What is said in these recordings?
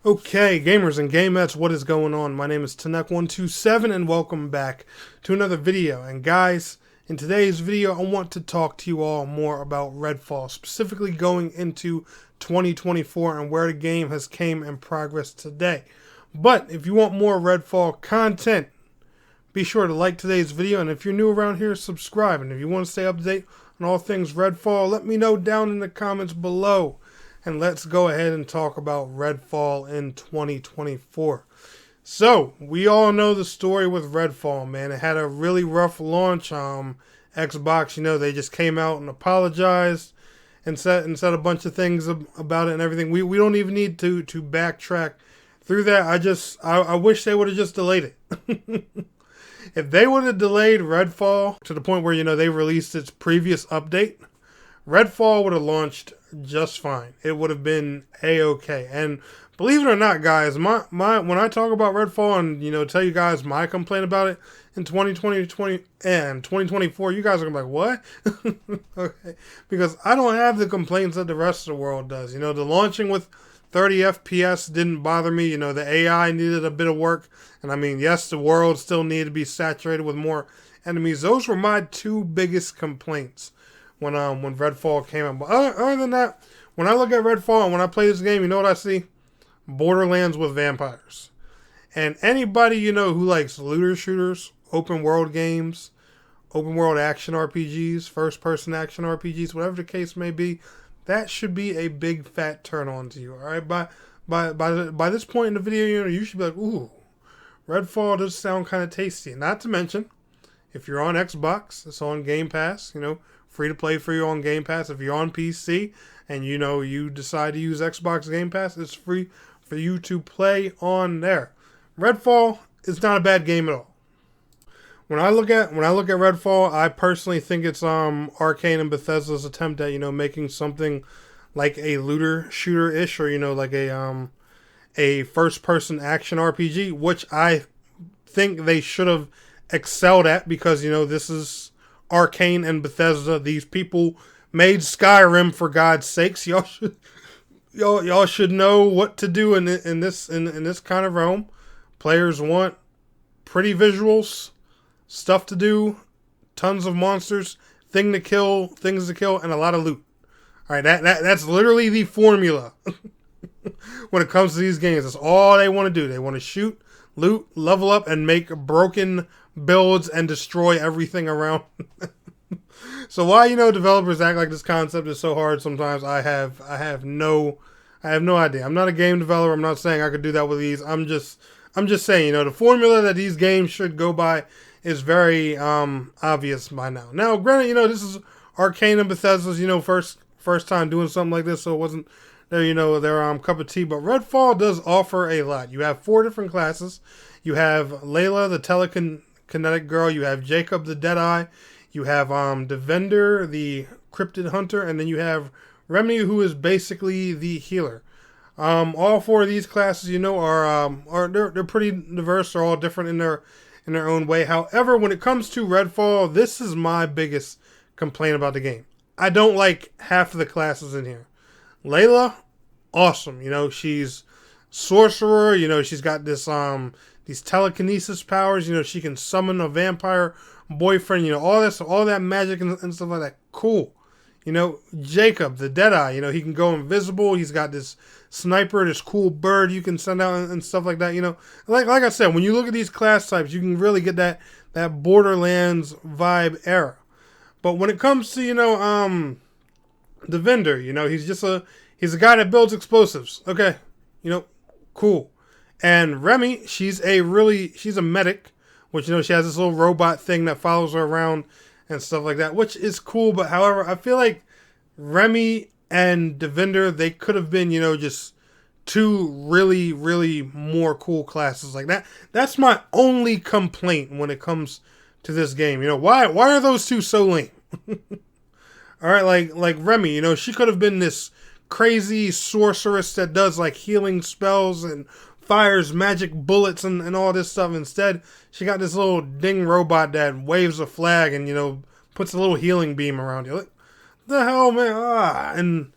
Okay, gamers and gamettes, what is going on? My name is Tanek127 and welcome back to another video. And guys, in today's video, I want to talk to you all more about Redfall, specifically going into 2024 and where the game has came in progress today. But if you want more Redfall content, be sure to like today's video, and if you're new around here, subscribe. And if you want to stay up to date on all things Redfall, let me know down in the comments below. And let's go ahead and talk about Redfall in 2024. So, we all know the story with Redfall, man. It had a really rough launch. Xbox, they just came out and apologized and said a bunch of things about it and everything. We don't even need to backtrack through that. I wish they would have just delayed it. If they would have delayed Redfall to the point where, they released its previous update, Redfall would have launched just fine. It would have been a-okay. And believe it or not, guys, my when I talk about Redfall and tell you guys my complaint about it in 2020 and 2024, you guys are gonna be like, what? Okay, because I don't have the complaints that the rest of the world does. The launching with 30 FPS didn't bother me. The AI needed a bit of work, and I mean, yes, the world still needed to be saturated with more enemies. Those were my two biggest complaints when Redfall came out. But other than that, when I look at Redfall and when I play this game, you know what I see? Borderlands with vampires. And anybody, who likes looter shooters, open world games, open world action RPGs, first person action RPGs, whatever the case may be, that should be a big fat turn on to you. Alright, by this point in the video, you should be like, ooh, Redfall does sound kind of tasty. Not to mention, if you're on Xbox, it's on Game Pass, free to play for you on Game Pass. If you're on PC and you decide to use Xbox Game Pass, it's free for you to play on there. Redfall is not a bad game at all. When I look at Redfall, I personally think it's Arcane and Bethesda's attempt at making something like a looter shooter ish, or like a first person action RPG, which I think they should have excelled at, because this is Arcane and Bethesda. These people made Skyrim, for God's sakes. Y'all should know what to do in this kind of realm. Players want pretty visuals, stuff to do, tons of monsters, things to kill, and a lot of loot. All right, that's literally the formula when it comes to these games. That's all they want to do. They want to shoot, loot, level up, and make broken builds and destroy everything around. So why developers act like this concept is so hard sometimes, I have no idea. I'm not a game developer. I'm not saying I could do that with these. I'm just saying, the formula that these games should go by is very obvious by now. Now, granted, this is Arcane and Bethesda's first time doing something like this, so it wasn't their cup of tea. But Redfall does offer a lot. You have 4 different classes. You have Layla, the telekinetic girl. You have Jacob, the Deadeye. You have Devender, the cryptid hunter, and then you have Remy, who is basically the healer. All 4 of these classes, they're pretty diverse. They're all different in their own way. However, when it comes to Redfall, this is my biggest complaint about the game. I don't like half of the classes in here. Layla, awesome. She's sorcerer. She's got this these telekinesis powers. She can summon a vampire boyfriend. All that magic and stuff like that. Cool. Jacob, the Deadeye. He can go invisible. He's got this sniper, this cool bird you can send out and stuff like that. Like I said, when you look at these class types, you can really get that Borderlands vibe era. But when it comes to the vendor, he's a guy that builds explosives. Okay, cool. And Remy, she's a medic, which she has this little robot thing that follows her around and stuff like that, which is cool. But however, I feel like Remy and Devender, they could have been just 2 really, really more cool classes like that. That's my only complaint when it comes to this game. Why are those 2 so lame? All right, like Remy, she could have been this crazy sorceress that does like healing spells and fires magic bullets and all this stuff. Instead, she got this little ding robot that waves a flag and puts a little healing beam around you. Like, the hell, man?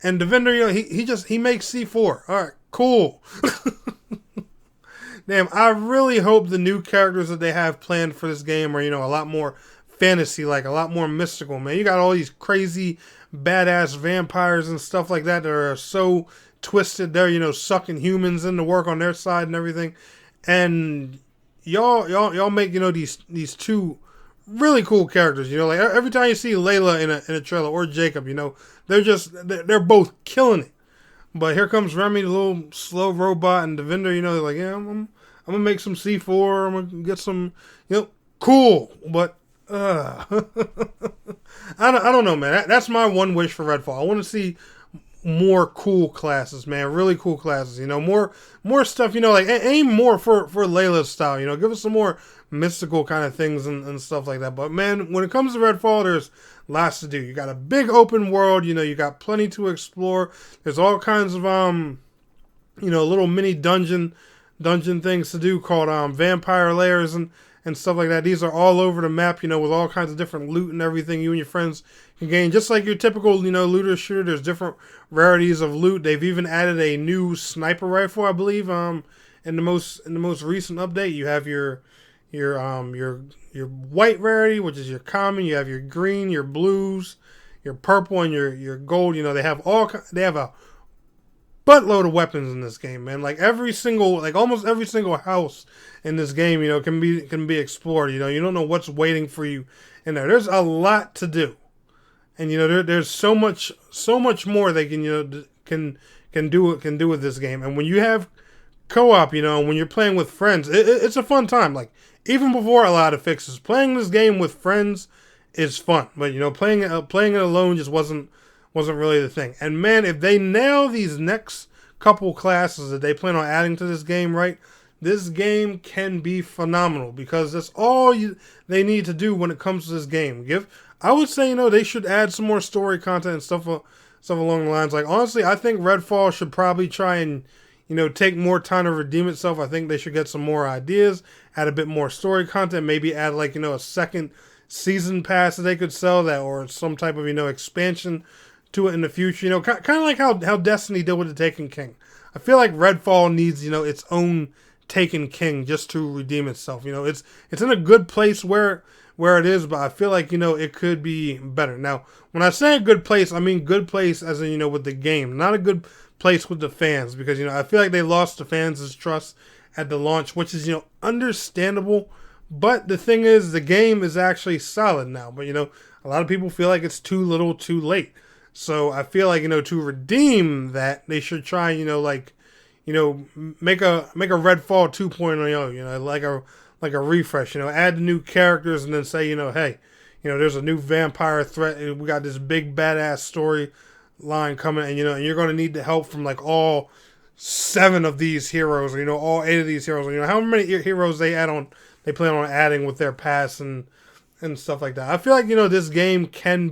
And Devender, he makes C4. All right, cool. Damn, I really hope the new characters that they have planned for this game are, you know, a lot more fantasy, like a lot more mystical, man. You got all these crazy, badass vampires and stuff like that are so twisted. They're, you know, sucking humans into work on their side and everything. And y'all make, you know, these two really cool characters. You know, like every time you see Layla in a trailer or Jacob, you know, they're both killing it. But here comes Remy, the little slow robot, and Devinder, you know, they're like, yeah, I'm gonna make some C4, I'm gonna get some, you know, cool. But I don't know, man. That's my one wish for Redfall. I want to see more cool classes, man. Really cool classes. You know, more stuff. You know, like aim more for Layla's style. You know, give us some more mystical kind of things and stuff like that. But man, when it comes to Redfall, there's lots to do. You got a big open world. You know, you got plenty to explore. There's all kinds of you know, little mini dungeon things to do called vampire layers and stuff like that. These are all over the map, you know, with all kinds of different loot and everything you and your friends can gain. Just like your typical, you know, looter shooter, there's different rarities of loot. They've even added a new sniper rifle, I believe, in the most recent update. You have your white rarity, which is your common. You have your green, your blues, your purple, and your gold. You know, they have a buttload of weapons in this game, man. Like almost every single house in this game, you know, can be explored. You know, you don't know what's waiting for you in there. There's a lot to do, and you know, there's so much more they can, you know, can do with this game. And when you have co-op, you know, when you're playing with friends, it's a fun time. Like even before a lot of fixes, playing this game with friends is fun. But you know, playing it alone just wasn't really the thing. And man, if they nail these next couple classes that they plan on adding to this game, right, this game can be phenomenal, because that's all they need to do when it comes to this game. I would say, you know, they should add some more story content and stuff along the lines. Like honestly, I think Redfall should probably try and, you know, take more time to redeem itself. I think they should get some more ideas, add a bit more story content, maybe add like, you know, a second season pass that they could sell, that, or some type of, you know, expansion to it in the future. You know, kind of like how Destiny did with the Taken King. I feel like Redfall needs, you know, its own Taken King just to redeem itself. You know, it's in a good place where it is, but I feel like, you know, it could be better. Now, when I say a good place, I mean good place as in, you know, with the game, not a good place with the fans, because, you know, I feel like they lost the fans' trust at the launch, which is, you know, understandable. But the thing is, the game is actually solid now. But, you know, a lot of people feel like it's too little too late. So I feel like, you know, to redeem that, they should try, you know, like, you know, make a Redfall 2.0, you know, like a refresh, you know, add the new characters and then say, you know, hey, you know, there's a new vampire threat, and we got this big badass story line coming, and, you know, and you're going to need the help from like all 7 of these heroes, or, you know, all 8 of these heroes, or, you know, how many heroes they plan on adding with their pass and stuff like that. I feel like, you know, this game can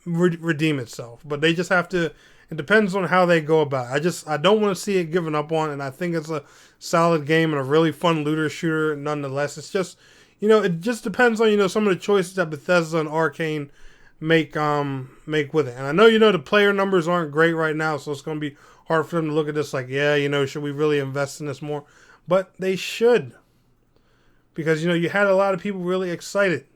redeem itself, but they just have to. It depends on how they go about it. I don't want to see it given up on, and I think it's a solid game and a really fun looter shooter nonetheless. It's just, you know, it just depends on, you know, some of the choices that Bethesda and Arcane make with it. And I know, you know, the player numbers aren't great right now, so it's going to be hard for them to look at this like, yeah, you know, should we really invest in this more? But they should, because, you know, you had a lot of people really excited.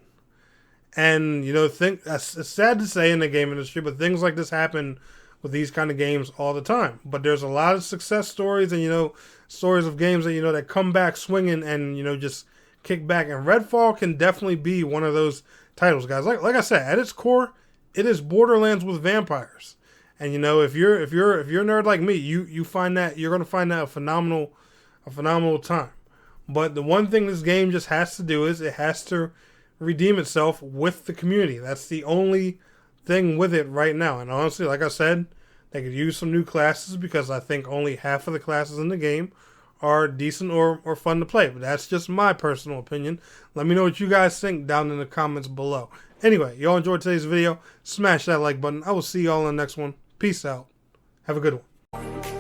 And, you know, it's sad to say in the game industry, but things like this happen with these kind of games all the time. But there's a lot of success stories, and, you know, stories of games that, you know, that come back swinging and, you know, just kick back. And Redfall can definitely be one of those titles, guys. Like I said, at its core, it is Borderlands with vampires. And, you know, if you're a nerd like me, you're going to find that a phenomenal time. But the one thing this game just has to do is it has to redeem itself with the community. That's the only thing with it right now. And honestly, like I said, they could use some new classes, because I think only half of the classes in the game are decent or fun to play. But that's just my personal opinion. Let me know what you guys think down in the comments below. Anyway, y'all enjoyed today's video, smash that like button. I will see y'all in the next one. Peace out. Have a good one.